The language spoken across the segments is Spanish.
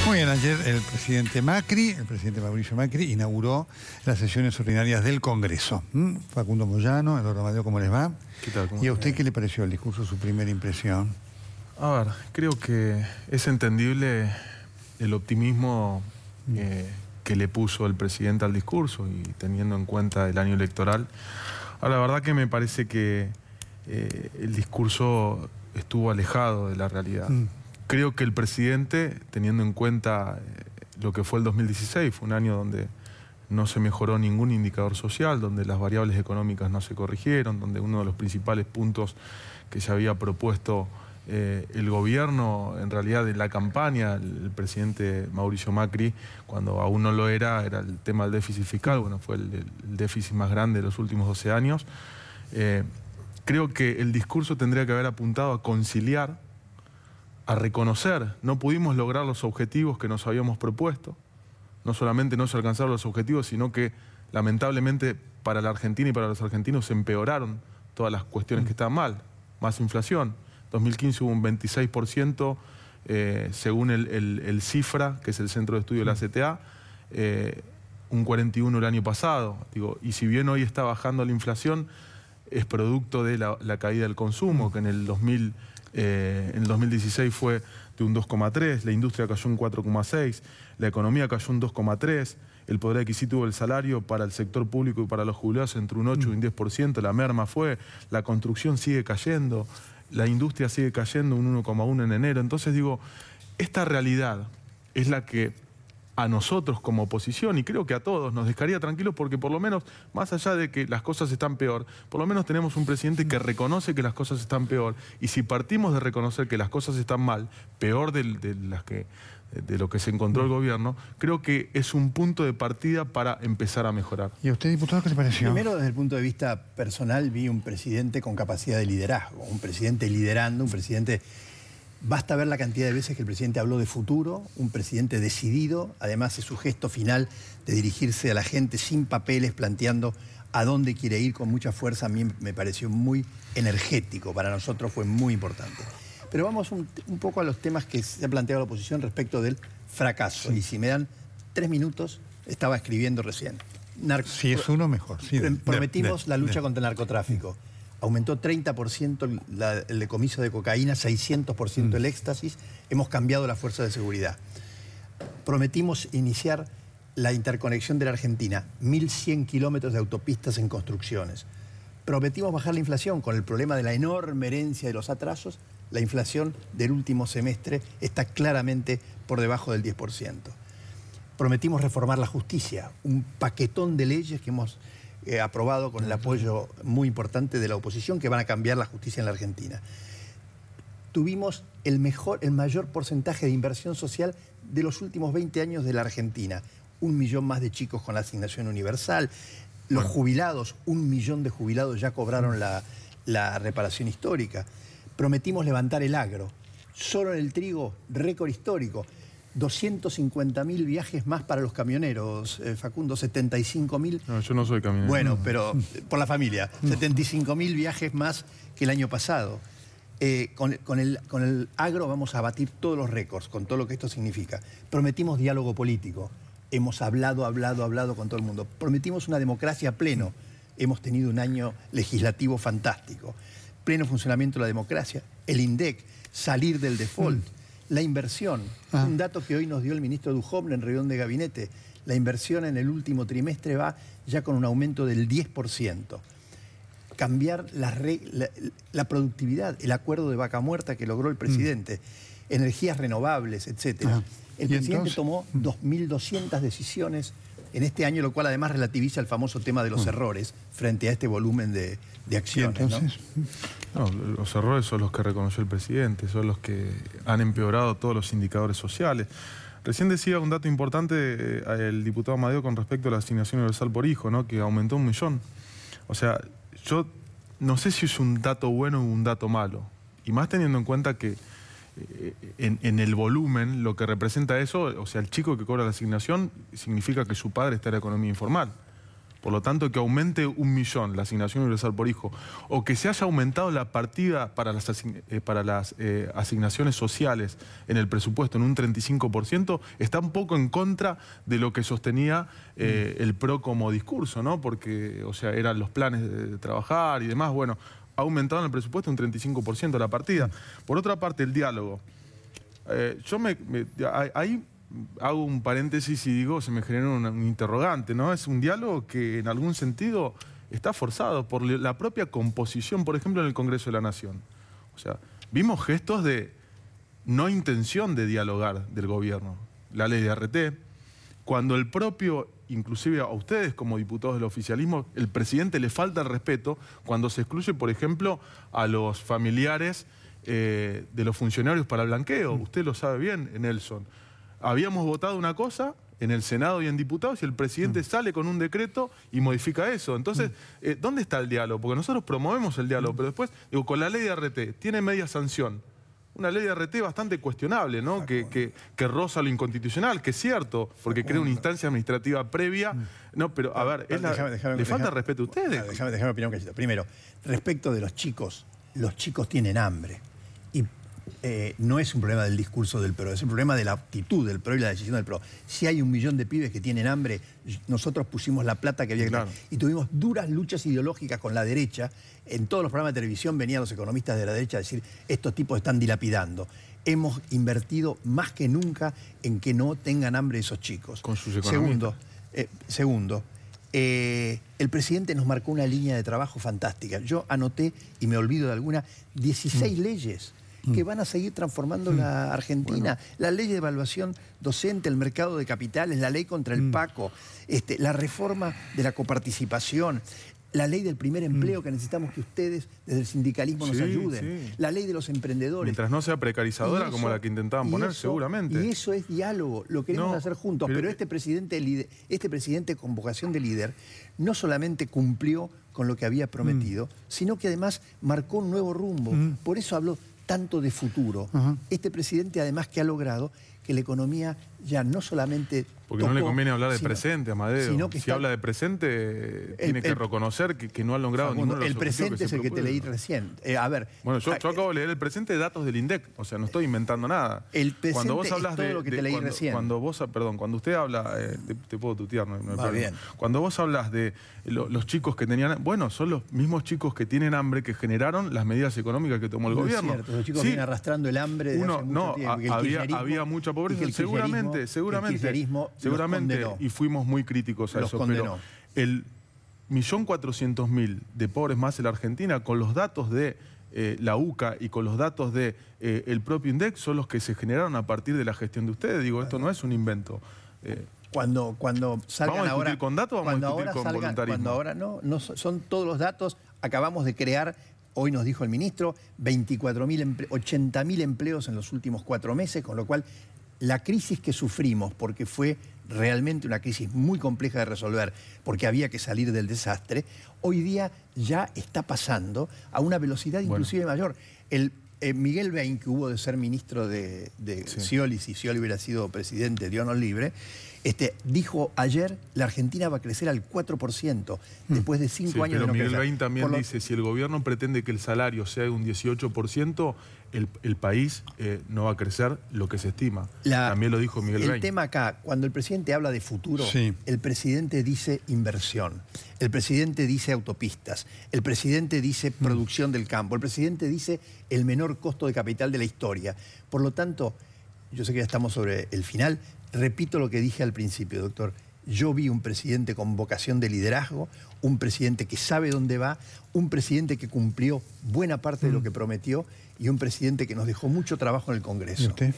Muy bien, ayer el presidente Mauricio Macri, inauguró las sesiones ordinarias del Congreso. Facundo Moyano, Eduardo Amadeo, ¿cómo les va? ¿Qué tal? ¿Y a usted qué le pareció el discurso, su primera impresión? A ver, creo que es entendible el optimismo que le puso el presidente al discurso y teniendo en cuenta el año electoral. Ahora, la verdad que me parece que el discurso estuvo alejado de la realidad. Creo que el presidente, teniendo en cuenta lo que fue el 2016, fue un año donde no se mejoró ningún indicador social, donde las variables económicas no se corrigieron, donde uno de los principales puntos que se había propuesto el gobierno, en realidad en la campaña, el presidente Mauricio Macri, cuando aún no lo era el tema del déficit fiscal. Bueno, fue el déficit más grande de los últimos 12 años. Creo que el discurso tendría que haber apuntado a conciliar, a reconocer. No pudimos lograr los objetivos que nos habíamos propuesto. No solamente no se alcanzaron los objetivos, sino que lamentablemente para la Argentina y para los argentinos se empeoraron todas las cuestiones que estaban mal. Más inflación. En 2015 hubo un 26%, según el CIFRA, que es el Centro de Estudio de la CTA, un 41% el año pasado. Y si bien hoy está bajando la inflación, es producto de la caída del consumo, que en el 2016 fue de un 2,3%, la industria cayó un 4,6%, la economía cayó un 2,3%, el poder adquisitivo del salario para el sector público y para los jubilados entre un 8 y un 10%, la merma fue, la construcción sigue cayendo, la industria sigue cayendo un 1,1% en enero. Entonces digo, esta realidad es la que a nosotros como oposición, y creo que a todos, nos dejaría tranquilos porque por lo menos, más allá de que las cosas están peor, por lo menos tenemos un presidente que reconoce que las cosas están peor, y si partimos de reconocer que las cosas están mal, peor de lo que se encontró el gobierno, creo que es un punto de partida para empezar a mejorar. ¿Y a usted, diputado, qué le pareció? Primero, desde el punto de vista personal, vi un presidente con capacidad de liderazgo, un presidente liderando, un presidente... Basta ver la cantidad de veces que el presidente habló de futuro, un presidente decidido, además de su gesto final de dirigirse a la gente sin papeles, planteando a dónde quiere ir con mucha fuerza. A mí me pareció muy energético, para nosotros fue muy importante. Pero vamos un poco a los temas que se ha planteado la oposición respecto del fracaso. Sí. Y si me dan 3 minutos, estaba escribiendo recién. Si es uno, mejor. Sí, prometimos la lucha contra el narcotráfico. Aumentó 30% el decomiso de cocaína, 600% el éxtasis. Hemos cambiado la fuerza de seguridad. Prometimos iniciar la interconexión de la Argentina, 1.100 kilómetros de autopistas en construcciones. Prometimos bajar la inflación. Con el problema de la enorme herencia de los atrasos, la inflación del último semestre está claramente por debajo del 10%. Prometimos reformar la justicia, un paquetón de leyes que hemos aprobado con el apoyo muy importante de la oposición, que van a cambiar la justicia en la Argentina. Tuvimos el mayor porcentaje de inversión social de los últimos 20 años de la Argentina. 1 millón más de chicos con la asignación universal. Los jubilados, 1 millón de jubilados ya cobraron la reparación histórica. Prometimos levantar el agro. Solo en el trigo, récord histórico. 250.000 viajes más para los camioneros, Facundo, 75.000... No, yo no soy camionero. Bueno, pero por la familia, 75.000 viajes más que el año pasado. Con el agro vamos a batir todos los récords, con todo lo que esto significa. Prometimos diálogo político, hemos hablado con todo el mundo. Prometimos una democracia a pleno, hemos tenido un año legislativo fantástico. Pleno funcionamiento de la democracia, el INDEC, salir del default. La inversión, un dato que hoy nos dio el ministro Duhovne en reunión de gabinete, la inversión en el último trimestre va ya con un aumento del 10%. Cambiar la productividad, el acuerdo de Vaca Muerta que logró el presidente, energías renovables, etc. El presidente tomó 2.200 decisiones en este año, lo cual además relativiza el famoso tema de los errores frente a este volumen de acciones. No, los errores son los que reconoció el presidente, son los que han empeorado todos los indicadores sociales. Recién decía un dato importante el diputado Amadeo con respecto a la asignación universal por hijo, ¿no? Que aumentó 1 millón. O sea, yo no sé si es un dato bueno o un dato malo. Y más teniendo en cuenta que en el volumen lo que representa eso, o sea, el chico que cobra la asignación significa que su padre está en la economía informal. Por lo tanto, que aumente 1 millón la asignación universal por hijo, o que se haya aumentado la partida para las asignaciones sociales en el presupuesto en un 35%, está un poco en contra de lo que sostenía el PRO como discurso, ¿no? Porque, o sea, eran los planes de trabajar y demás. Bueno, ha aumentado en el presupuesto un 35% la partida. Por otra parte, el diálogo. Ahí hago un paréntesis y digo, se me genera un interrogante, ¿no? Es un diálogo que en algún sentido está forzado por la propia composición, por ejemplo, en el Congreso de la Nación. O sea, vimos gestos de no intención de dialogar del gobierno. La ley de ART, cuando el propio, inclusive a ustedes como diputados del oficialismo, el presidente le falta el respeto cuando se excluye, por ejemplo, a los familiares de los funcionarios para el blanqueo. Usted lo sabe bien, Nelson. Habíamos votado una cosa en el Senado y en diputados y el presidente sale con un decreto y modifica eso. Entonces, ¿dónde está el diálogo? Porque nosotros promovemos el diálogo, pero después, digo, con la ley de ART, tiene media sanción. Una ley de ART bastante cuestionable, ¿no? Que roza lo inconstitucional, que es cierto, porque crea una instancia administrativa previa. No, pero a ver, ¿le falta respeto a ustedes? Déjame opinar un cachito. Primero, respecto de los chicos tienen hambre. Y no es un problema del discurso del PRO, es un problema de la actitud del PRO y la decisión del PRO. Si hay 1 millón de pibes que tienen hambre, nosotros pusimos la plata que había que dar. Y tuvimos duras luchas ideológicas con la derecha. En todos los programas de televisión venían los economistas de la derecha a decir, estos tipos están dilapidando. Hemos invertido más que nunca en que no tengan hambre esos chicos. Con sus economistas. Segundo, el presidente nos marcó una línea de trabajo fantástica. Yo anoté, y me olvido de alguna, 16 leyes que van a seguir transformando la Argentina. Bueno. La ley de evaluación docente, el mercado de capitales, la ley contra el PACO, la reforma de la coparticipación, la ley del primer empleo, que necesitamos que ustedes desde el sindicalismo nos ayuden, la ley de los emprendedores. Mientras no sea precarizadora eso, como la que intentaban poner, seguramente. Y eso es diálogo, lo queremos hacer juntos, pero este presidente con vocación de líder no solamente cumplió con lo que había prometido, sino que además marcó un nuevo rumbo. Por eso habló tanto de futuro. Este presidente además que ha logrado que la economía ya no solamente porque no le conviene hablar de presente, Amadeo. Sino que si habla de presente, tiene que reconocer que no ha logrado ninguno de los objetivos. El presente es el que te leí recién. A ver. Bueno, yo acabo de leer el presente de datos del INDEC, o sea, no estoy inventando nada. El presente cuando vos hablas es todo lo que te leí recién. Cuando usted habla, te puedo tutear, no hay problema. Bien. Cuando vos hablas de los chicos que tenían, bueno, son los mismos chicos que tienen hambre que generaron las medidas económicas que tomó el gobierno. Es cierto, los chicos vienen arrastrando el hambre desde hace mucho tiempo. Había mucha pobreza, seguramente. Y fuimos muy críticos a eso. Pero el 1.400.000 de pobres más en la Argentina, con los datos de la UCA y con los datos de el propio INDEC, son los que se generaron a partir de la gestión de ustedes. Digo, esto no es un invento. Cuando salgan ¿Vamos a discutir ahora, con datos o vamos a discutir con voluntarismo? Cuando ahora no, son todos los datos. Acabamos de crear, hoy nos dijo el ministro, 80.000 empleos en los últimos 4 meses, con lo cual la crisis que sufrimos, porque fue realmente una crisis muy compleja de resolver, porque había que salir del desastre, hoy día ya está pasando a una velocidad inclusive mayor. Miguel Bain, que hubo de ser ministro de Scioli, si Scioli hubiera sido presidente, Dios nos libre, dijo ayer, la Argentina va a crecer al 4%, después de 5 años de no crecer. Miguel Bain también dice, si el gobierno pretende que el salario sea de un 18%, el país no va a crecer lo que se estima. También lo dijo Miguel Bain. El tema acá, cuando el presidente habla de futuro, el presidente dice inversión, el presidente dice autopistas, el presidente dice producción del campo, el presidente dice el menor costo de capital de la historia. Por lo tanto, yo sé que ya estamos sobre el final, repito lo que dije al principio, doctor. Yo vi un presidente con vocación de liderazgo, un presidente que sabe dónde va, un presidente que cumplió buena parte de lo que prometió y un presidente que nos dejó mucho trabajo en el Congreso. ¿Y usted?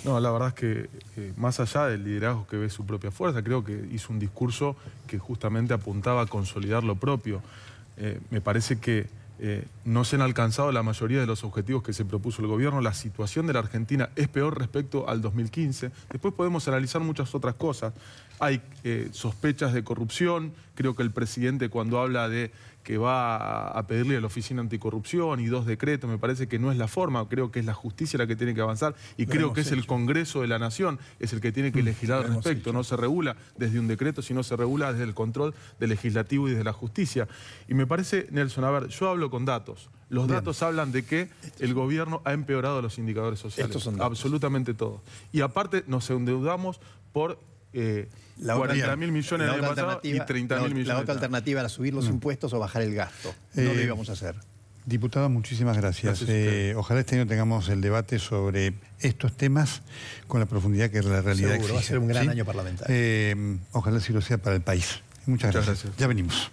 No, la verdad es que más allá del liderazgo que ve su propia fuerza, creo que hizo un discurso que justamente apuntaba a consolidar lo propio. Me parece que no se han alcanzado la mayoría de los objetivos que se propuso el gobierno. La situación de la Argentina es peor respecto al 2015. Después podemos analizar muchas otras cosas. Hay sospechas de corrupción. Creo que el presidente, cuando habla de que va a pedirle a la Oficina Anticorrupción y 2 decretos. Me parece que no es la forma, creo que es la justicia la que tiene que avanzar y creo que es el Congreso de la Nación, es el que tiene que legislar al respecto. No se regula desde un decreto, sino se regula desde el control del legislativo y desde la justicia. Y me parece, Nelson, a ver, yo hablo con datos. Los datos hablan de que el gobierno ha empeorado los indicadores sociales. Estos son datos. Absolutamente todos. Y aparte nos endeudamos por 40.000 millones el año pasado y 30.000 millones. La otra alternativa era subir los impuestos o bajar el gasto. No lo íbamos a hacer. Diputado, muchísimas gracias. Ojalá este año tengamos el debate sobre estos temas con la profundidad que la realidad Seguro, exige. va a ser un gran año parlamentario. Ojalá sí lo sea para el país. Muchas gracias. Ya venimos.